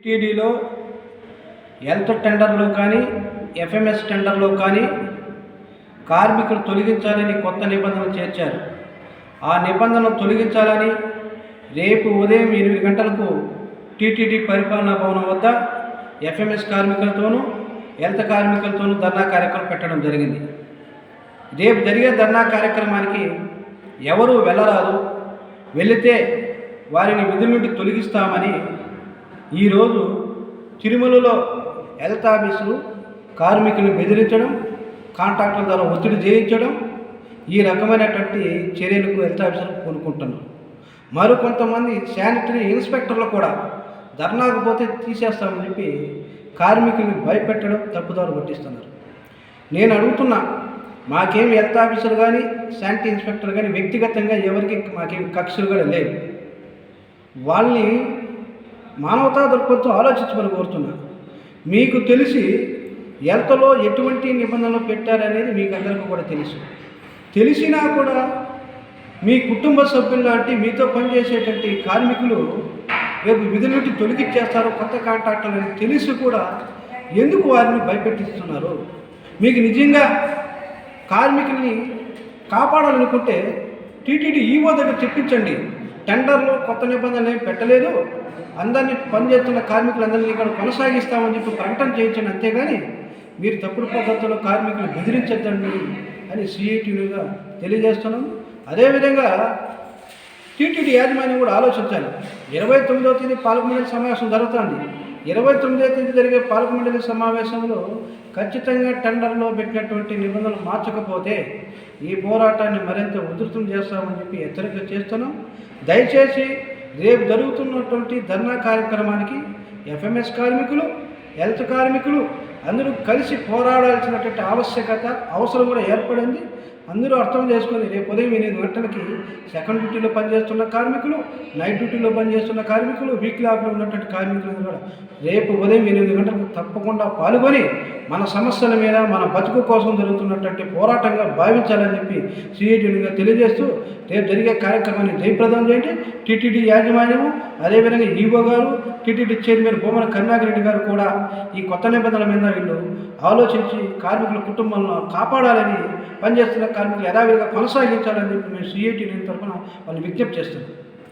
టీటీడీలో హెల్త్ టెండర్లో కానీ ఎఫ్ఎంఎస్ టెండర్లో కానీ కార్మికులు తొలగించాలని కొత్త నిబంధనలు చేర్చారు. ఆ నిబంధనలు తొలగించాలని రేపు ఉదయం 8 గంటలకు టీటీడీ పరిపాలనా భవనం వద్ద ఎఫ్ఎంఎస్ కార్మికులతోనూ హెల్త్ కార్మికులతోనూ ధర్నా కార్యక్రమం పెట్టడం జరిగింది. రేపు జరిగే ధర్నా కార్యక్రమానికి ఎవరు వెళ్ళరాదు, వెళితే వారిని విధుల నుండి తొలగిస్తామని ఈరోజు తిరుమలలో హెల్త్ ఆఫీసులు కార్మికులను బెదిరించడం, కాంట్రాక్టుల ద్వారా ఒత్తిడి చేయించడం, ఈ రకమైనటువంటి చర్యలకు హెల్త్ ఆఫీసర్లు పూనుకుంటున్నారు. మరికొంతమంది శానిటరీ ఇన్స్పెక్టర్లు కూడా ధర్నాకు పోతే తీసేస్తామని చెప్పి కార్మికుల్ని భయపెట్టడం, తప్పుదారు పట్టిస్తున్నారు. నేను అడుగుతున్నా, మాకేం హెల్త్ ఆఫీసర్ కానీ శానిటరీ ఇన్స్పెక్టర్ కానీ వ్యక్తిగతంగా ఎవరికి మాకేం కక్షలు కూడా లేవు. వాళ్ళని మానవతా దృక్పథంతో ఆలోచించమని కోరుతున్నా. మీకు తెలిసి హెల్త్లో ఎటువంటి నిబంధనలు పెట్టారనేది మీకు అందరికీ కూడా తెలిసినా కూడా మీ కుటుంబ సభ్యులు లాంటి మీతో పనిచేసేటువంటి కార్మికులు రేపు విధుల నుండి తొలగించేస్తారు కొత్త కాంట్రాక్టర్లు అని తెలిసి కూడా ఎందుకు వారిని భయపెట్టిస్తున్నారు? మీకు నిజంగా కార్మికుల్ని కాపాడాలనుకుంటే టీటీడీ ఈవో దగ్గర చెప్పించండి. టెండర్లో కొత్త నిబంధనలు ఏమి పెట్టలేదు, అందరినీ పనిచేస్తున్న కార్మికులందరినీ ఇక్కడ కొనసాగిస్తామని చెప్పి ప్రకటన చేయించండి. అంతేగాని మీరు తప్పుడు పద్ధతిలో కార్మికులు బెదిరించద్దండి అని సిఐటిగా తెలియజేస్తున్నాం. అదేవిధంగా టీటీడీ యాజమాన్యం కూడా ఆలోచించాలి. 29వ తేదీ పాలక మండలి సమావేశం జరుగుతుంది. 29వ తేదీ జరిగే పాలక మండలి సమావేశంలో ఖచ్చితంగా టెండర్లో పెట్టినటువంటి నిబంధనలు మార్చకపోతే ఈ పోరాటాన్ని మరింత ఉధృతం చేస్తామని చెప్పి హెచ్చరిక చేస్తున్నాం. దయచేసి రేపు జరుగుతున్నటువంటి ధర్నా కార్యక్రమానికి ఎఫ్ఎంఎస్ కార్మికులు, హెల్త్ కార్మికులు అందరూ కలిసి పోరాడాల్సినటువంటి అవసరం కూడా ఏర్పడింది. అందరూ అర్థం చేసుకొని రేపు ఉదయం 8 గంటలకి సెకండ్ డ్యూటీలో పనిచేస్తున్న కార్మికులు, నైట్ డ్యూటీలో పనిచేస్తున్న కార్మికులు, వీక్లీ ఆఫ్లో ఉన్నటువంటి కార్మికులు కూడా రేపు ఉదయం 8 గంటలకు తప్పకుండా పాల్గొని మన సమస్యల మీద, మన బతుకు కోసం జరుగుతున్నటువంటి పోరాటంగా భావించాలని చెప్పి సిఐటిగా తెలియజేస్తూ రేపు జరిగే కార్యక్రమాన్ని జయప్రదం చేయండి. టీటీడీ యాజమాన్యము, అదేవిధంగా ఈవో గారు, టీటీడీ చైర్మన్ భూమన కరుణాకరెడ్డి గారు కూడా ఈ కొత్త నిబంధనల మీద వీళ్ళు ఆలోచించి కార్మికుల కుటుంబాలను కాపాడాలని, పనిచేస్తున్న కార్మికులు యథావిధిగా కొనసాగించాలని చెప్పి మేము సిఐటి తరఫున వాళ్ళు విజ్ఞప్తి చేస్తున్నాం.